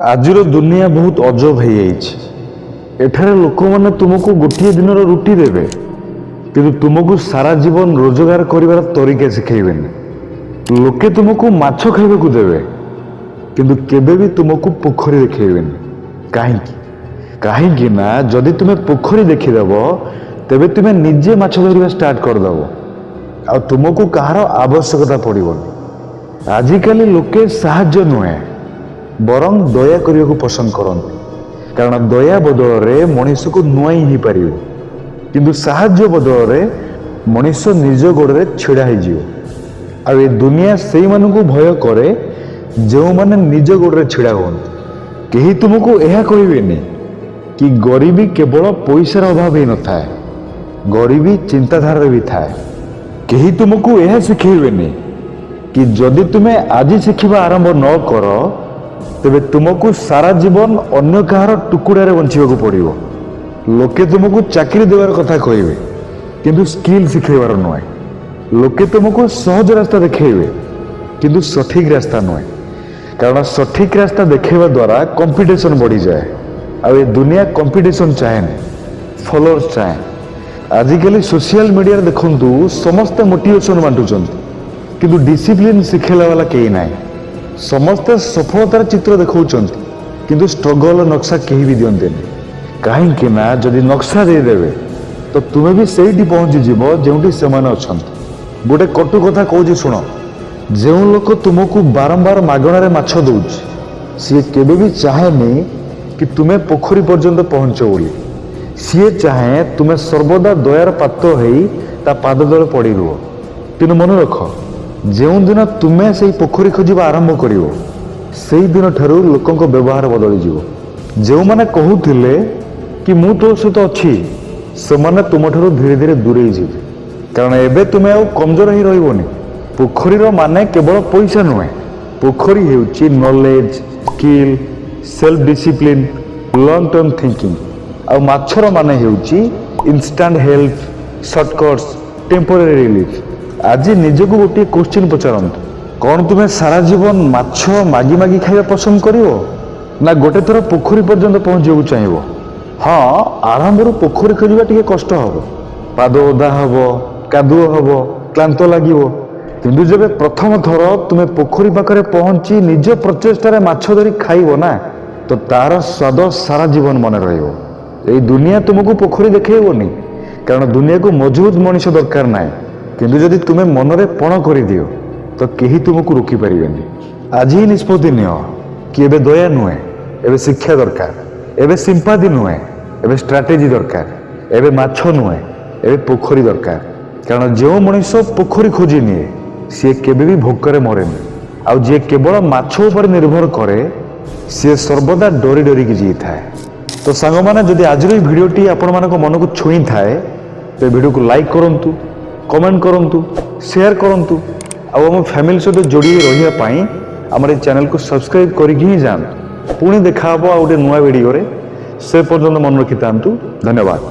ଆଜିର ଦୁନିଆ ବହୁତ ଅଜବ ହେଇଯାଇଛି। ଏଠାରେ ଲୋକମାନେ ତୁମକୁ ଗୋଟିଏ ଦିନର ରୁଟି ଦେବେ, କିନ୍ତୁ ତୁମକୁ ସାରା ଜୀବନ ରୋଜଗାର କରିବାର ତରିକା ଶିଖେଇବେନି। ଲୋକେ ତୁମକୁ ମାଛ ଖାଇବାକୁ ଦେବେ, କିନ୍ତୁ କେବେ ବି ତୁମକୁ ପୋଖରୀ ଦେଖେଇବେନି। କାହିଁକି ନା ଯଦି ତୁମେ ପୋଖରୀ ଦେଖିଦେବ, ତେବେ ତୁମେ ନିଜେ ମାଛ ଧରିବା ଷ୍ଟାର୍ଟ କରିଦେବ, ଆଉ ତୁମକୁ କାହାର ଆବଶ୍ୟକତା ପଡ଼ିବନି। ଆଜିକାଲି ଲୋକେ ସାହାଯ୍ୟ ନୁହେଁ, ବରଂ ଦୟା କରିବାକୁ ପସନ୍ଦ କରନ୍ତି, କାରଣ ଦୟା ବଦଳରେ ମଣିଷକୁ ନୁଆଇଁ ହେଇପାରିବ, କିନ୍ତୁ ସାହାଯ୍ୟ ବଦଳରେ ମଣିଷ ନିଜ ଗୋଡ଼ରେ ଛିଡ଼ା ହେଇଯିବ। ଆଉ ଏ ଦୁନିଆ ସେଇମାନଙ୍କୁ ଭୟ କରେ ଯେଉଁମାନେ ନିଜ ଗୋଡ଼ରେ ଛିଡ଼ା ହୁଅନ୍ତି। କେହି ତୁମକୁ ଏହା କହିବେନି କି ଗରିବୀ କେବଳ ପଇସାର ଅଭାବ ହେଇନଥାଏ, ଗରିବୀ ଚିନ୍ତାଧାରାରେ ବି ଥାଏ। କେହି ତୁମକୁ ଏହା ଶିଖେଇବେନି କି ଯଦି ତୁମେ ଆଜି ଶିଖିବା ଆରମ୍ଭ ନ କର, ତେବେ ତୁମକୁ ସାରା ଜୀବନ ଅନ୍ୟ କାହାର ଟୁକୁଡ଼ାରେ ବଞ୍ଚିବାକୁ ପଡ଼ିବ। ଲୋକେ ତୁମକୁ ଚାକିରି ଦେବାର କଥା କହିବେ, କିନ୍ତୁ ସ୍କିଲ୍ ଶିଖେଇବାର ନୁହେଁ। ଲୋକେ ତୁମକୁ ସହଜ ରାସ୍ତା ଦେଖେଇବେ, କିନ୍ତୁ ସଠିକ୍ ରାସ୍ତା ନୁହେଁ, କାରଣ ସଠିକ୍ ରାସ୍ତା ଦେଖେଇବା ଦ୍ୱାରା କମ୍ପିଟିସନ୍ ବଢ଼ିଯାଏ। ଆଉ ଏ ଦୁନିଆ କମ୍ପିଟିସନ୍ ଚାହେଁନି, ଫଲୋଅର୍ସ ଚାହେଁ। ଆଜିକାଲି ସୋସିଆଲ ମିଡ଼ିଆରେ ଦେଖନ୍ତୁ, ସମସ୍ତେ ମୋଟିଭେସନ୍ ବାଣ୍ଟୁଛନ୍ତି, କିନ୍ତୁ ଡିସିପ୍ଲିନ୍ ଶିଖେଇଲା ବାଲା କେହି ନାହିଁ। ସମସ୍ତେ ସଫଳତାର ଚିତ୍ର ଦେଖାଉଛନ୍ତି, କିନ୍ତୁ ଷ୍ଟ୍ରଗଲ୍ ନକ୍ସା କେହି ବି ଦିଅନ୍ତିନି। କାହିଁକି ନା ଯଦି ନକ୍ସା ଦେଇଦେବେ, ତ ତୁମେ ବି ସେଇଠି ପହଞ୍ଚିଯିବ ଯେଉଁଠି ସେମାନେ ଅଛନ୍ତି। ଗୋଟେ କଟୁ କଥା କହୁଛି ଶୁଣ, ଯେଉଁ ଲୋକ ତୁମକୁ ବାରମ୍ବାର ମାଗଣାରେ ମାଛ ଦେଉଛି, ସିଏ କେବେ ବି ଚାହେଁନି କି ତୁମେ ପୋଖରୀ ପର୍ଯ୍ୟନ୍ତ ପହଞ୍ଚ ବୋଲି। ସିଏ ଚାହେଁ ତୁମେ ସର୍ବଦା ଦୟାର ପାତ୍ର ହେଇ ତା ପାଦ ତଳେ ପଡ଼ି ରୁହ। କିନ୍ତୁ ମନେ ରଖ, ଯେଉଁଦିନ ତୁମେ ସେଇ ପୋଖରୀ ଖୋଜିବା ଆରମ୍ଭ କରିବ, ସେଇଦିନ ଠାରୁ ଲୋକଙ୍କ ବ୍ୟବହାର ବଦଳିଯିବ। ଯେଉଁମାନେ କହୁଥିଲେ କି ମୁଁ ତୋ ସହିତ ଅଛି, ସେମାନେ ତୁମଠାରୁ ଧୀରେ ଧୀରେ ଦୂରେଇ ଯିବେ, କାରଣ ଏବେ ତୁମେ ଆଉ କମଜୋର ହେଇ ରହିବନି। ପୋଖରୀର ମାନେ କେବଳ ପଇସା ନୁହେଁ, ପୋଖରୀ ହେଉଛି knowledge, skill, self discipline, long term thinking. ଆଉ ମାଛର ମାନେ ହେଉଛି ଇନଷ୍ଟାଣ୍ଟ ହେଲ୍ପ, ସର୍ଟକଟ୍ସ, ଟେମ୍ପୋରାରୀ ରିଲିଫ୍। ଆଜି ନିଜକୁ ଗୋଟିଏ କୋଶ୍ଚିନ୍ ପଚାରନ୍ତୁ, କ'ଣ ତୁମେ ସାରା ଜୀବନ ମାଛ ମାଗି ମାଗି ଖାଇବା ପସନ୍ଦ କରିବ, ନା ଗୋଟେ ଥର ପୋଖରୀ ପର୍ଯ୍ୟନ୍ତ ପହଞ୍ଚିବାକୁ ଚାହିଁବ? ହଁ, ଆରମ୍ଭରୁ ପୋଖରୀ ଖୋଜିବା ଟିକେ କଷ୍ଟ ହେବ, ପାଦ ଓଦା ହେବ, କାଦୁଅ ହେବ, କ୍ଳାନ୍ତ ଲାଗିବ। କିନ୍ତୁ ଯେବେ ପ୍ରଥମ ଥର ତୁମେ ପୋଖରୀ ପାଖରେ ପହଞ୍ଚି ନିଜ ପ୍ରଚେଷ୍ଟାରେ ମାଛ ଧରି ଖାଇବ ନା, ତ ତାର ସ୍ୱାଦ ସାରା ଜୀବନ ମନେ ରହିବ। ଏଇ ଦୁନିଆ ତୁମକୁ ପୋଖରୀ ଦେଖେଇବନି, କାରଣ ଦୁନିଆକୁ ମଜବୁତ ମଣିଷ ଦରକାର ନାହିଁ। କିନ୍ତୁ ଯଦି ତୁମେ ମନରେ ପଣ କରିଦିଅ, ତ କେହି ତୁମକୁ ରୋକିପାରିବେନି। ଆଜି ହିଁ ନିଷ୍ପତ୍ତି ନିଅ କି ଏବେ ଦୟା ନୁହେଁ, ଏବେ ଶିକ୍ଷା ଦରକାର। ଏବେ ସିମ୍ପାଥି ନୁହେଁ, ଏବେ ଷ୍ଟ୍ରାଟେଜି ଦରକାର। ଏବେ ମାଛ ନୁହେଁ, ଏବେ ପୋଖରୀ ଦରକାର। କାରଣ ଯେଉଁ ମଣିଷ ପୋଖରୀ ଖୋଜି ନିଏ, ସିଏ କେବେ ବି ଭୋକରେ ମରେନି। ଆଉ ଯିଏ କେବଳ ମାଛ ଉପରେ ନିର୍ଭର କରେ, ସିଏ ସର୍ବଦା ଡରି ଡରିକି ଜିଇଥାଏ। ତ ସାଙ୍ଗମାନେ, ଯଦି ଆଜିର ଏହି ଭିଡ଼ିଓଟି ଆପଣମାନଙ୍କ ମନକୁ ଛୁଇଁଥାଏ, ତ ଭିଡ଼ିଓକୁ ଲାଇକ୍ କରନ୍ତୁ, କମେଣ୍ଟ କରନ୍ତୁ, ସେୟାର କରନ୍ତୁ, ଆଉ ଆମ ଫ୍ୟାମିଲି ସହିତ ଯୋଡ଼ି ରହିବା ପାଇଁ ଆମର এই ଚ୍ୟାନେଲକୁ ସବସ୍କ୍ରାଇବ୍ କରିକି ହିଁ ଯାଆନ୍ତୁ। ପୁଣି ଦେଖା ହେବ ଆଉ ଗୋଟେ ନୂଆ ଭିଡ଼ିଓରେ। ସେ ପର୍ଯ୍ୟନ୍ତ ମନେ ରଖିଥାନ୍ତୁ। ଧନ୍ୟବାଦ।